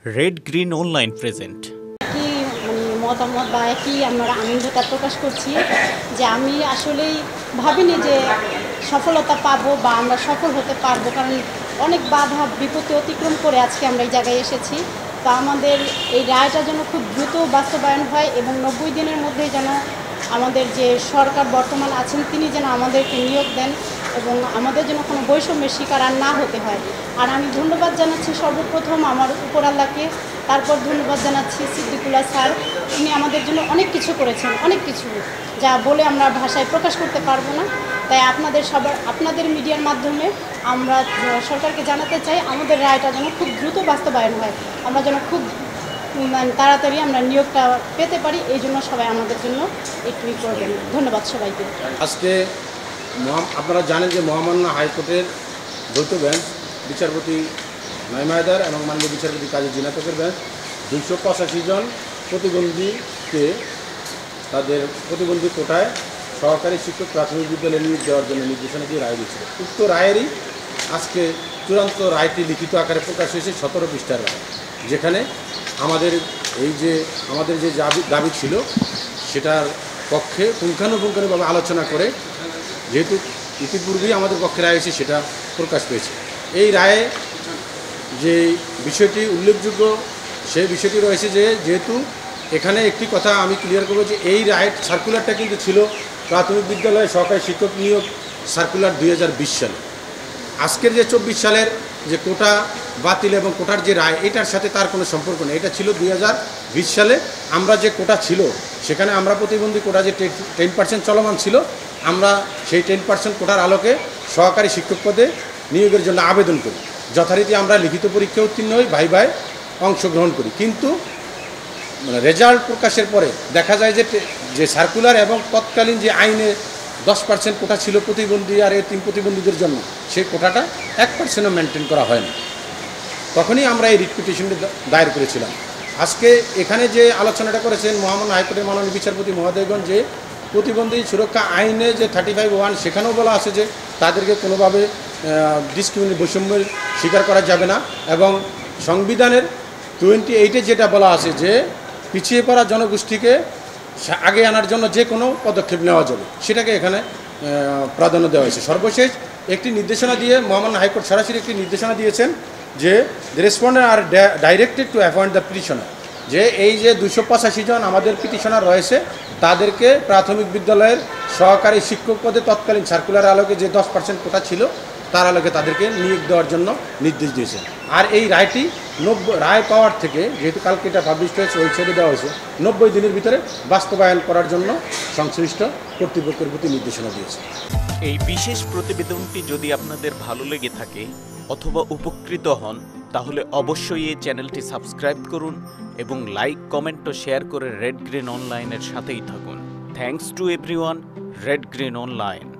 Red green online present. কি মতামত বা কি আমরা আনন্দটা প্রকাশ করছি যে আমি আসলেই ভাবিনি যে সফলতা পাবো বা আমরা সফল হতে পারবো, কারণ অনেক বাধা বিপত্তি অতিক্রম করে আজকে আমরা এই জায়গায় এসেছি। তো আমাদের এই রায়টা যেন খুব দ্রুত বাস্তবায়ন হয় এবং 90 দিনের মধ্যেই যেন আমাদের যে সরকার বর্তমান আছেন তিনি যেন আমাদেরকে নিয়োগ দেন এবং আমাদের যেন কোনো বৈষম্যের শিকার আর না হতে হয়। আর আমি ধন্যবাদ জানাচ্ছি সর্বপ্রথম আমার উপর আল্লাহকে, তারপর ধন্যবাদ জানাচ্ছি সিদ্দিকুল্লাহ স্যার। উনি আমাদের জন্য অনেক কিছু করেছেন, অনেক কিছু যা বলে আমরা ভাষায় প্রকাশ করতে পারবো না। তাই আপনাদের মিডিয়ার মাধ্যমে আমরা সরকারকে জানাতে চাই আমাদের রায়টা যেন খুব দ্রুত বাস্তবায়ন হয়, আমরা যেন খুব তাড়াতাড়ি আমরা নিয়োগটা পেতে পারি। এই জন্য সবাই আমাদের জন্য একটু করবেন। ধন্যবাদ সবাইকে। আজকে আপনারা জানেন যে মহামান্য হাইকোর্টের দ্বৈত বেঞ্চ বিচারপতি নাইমা হায়দার এবং মাননীয় বিচারপতি কাজী জিনাতকের বেঞ্চ 285 জন প্রতিবন্ধীকে তাদের প্রতিবন্ধী কোটায় সহকারী শিক্ষক প্রাথমিক বিদ্যালয়ে নিয়োগ দেওয়ার জন্য নির্দেশনা দিয়ে রায় দিয়েছিল। উক্ত রায়েরই আজকে চূড়ান্ত রায়টি লিখিত আকারে প্রকাশ হয়েছে 17 পৃষ্ঠার রায়, যেখানে আমাদের যে দাবি ছিল সেটার পক্ষে পুঙ্খানুপুঙ্খানুভাবে আলোচনা করে, যেহেতু ইতিপূর্বেই আমাদের পক্ষে রায় হয়েছে সেটা প্রকাশ পেয়েছে। এই রায়ে যে বিষয়টি উল্লেখযোগ্য সেই বিষয়টি রয়েছে যে যেহেতু এখানে একটি কথা আমি ক্লিয়ার করব যে এই রায় সার্কুলারটা কিন্তু ছিল প্রাথমিক বিদ্যালয়ে সহকারী শিক্ষক নিয়োগ সার্কুলার 2020 সালে। আজকের যে 24 সালের যে কোটা বাতিল এবং কোটার যে রায় এটার সাথে তার কোনো সম্পর্ক নেই। এটা ছিল 2020 সালে। আমরা যে কোটা ছিল সেখানে আমরা প্রতিবন্ধী কোটা যে 10% চলমান ছিল, আমরা সেই 10% কোটার আলোকে সহকারী শিক্ষক পদে নিয়োগের জন্য আবেদন করি। যথারীতি আমরা লিখিত পরীক্ষা উত্তীর্ণ হই, ভাই অংশগ্রহণ করি। কিন্তু রেজাল্ট প্রকাশের পরে দেখা যায় যে সার্কুলার এবং তৎকালীন যে আইনে 10% কোটা ছিল প্রতিবন্ধী আর এতিম প্রতিবন্ধীদের জন্য, সেই কোটাটা 1%ও মেনটেন করা হয় না। তখনই আমরা এই রিট পিটিশনটি দায়ের করেছিলাম। আজকে এখানে যে আলোচনাটা করেছেন মহামান্য হাইকোর্টের মাননীয় বিচারপতি মহোদয়গণ, যে প্রতিবন্ধী সুরক্ষা আইনে যে 35(1) সেখানেও বলা আছে যে তাদেরকে কোনোভাবে বৈষম্যের স্বীকার করা যাবে না, এবং সংবিধানের 28-এ যেটা বলা আছে যে পিছিয়ে পড়া জনগোষ্ঠীকে আগে আনার জন্য যে কোনো পদক্ষেপ নেওয়া যাবে, সেটাকে এখানে প্রাধান্য দেওয়া হয়েছে। সর্বশেষ একটি নির্দেশনা দিয়ে মহামান্য হাইকোর্ট সরাসরি একটি নির্দেশনা দিয়েছেন যে the respondent are directed to appoint the petitioner, যে এই যে 285 জন আমাদের পিটিশনার রয়েছে তাদেরকে প্রাথমিক বিদ্যালয়ের সহকারী শিক্ষক পদে তৎকালীন সার্কুলার আলোকে যে 10% কোটা ছিল তার আলোকে তাদেরকে নিয়োগ দেওয়ার জন্য নির্দেশ দিয়েছে। আর এই রায়টি রায় পাওয়ার থেকে, যেহেতু কালকে এটা পাবলিশ হয়েছে, ওয়েবসাইটে দেওয়া হয়েছে, 90 দিনের ভিতরে বাস্তবায়ন করার জন্য সংশ্লিষ্ট কর্তৃপক্ষের প্রতি নির্দেশনা দিয়েছে। এই বিশেষ প্রতিবেদনটি যদি আপনাদের ভালো লেগে থাকে অথবা উপকৃত হন, তাহলে অবশ্যই এই চ্যানেলটি সাবস্ক্রাইব করুন এবং লাইক, কমেন্ট ও শেয়ার করে রেড গ্রিন অনলাইনের সাথেই থাকুন। Thanks to everyone. Red green online.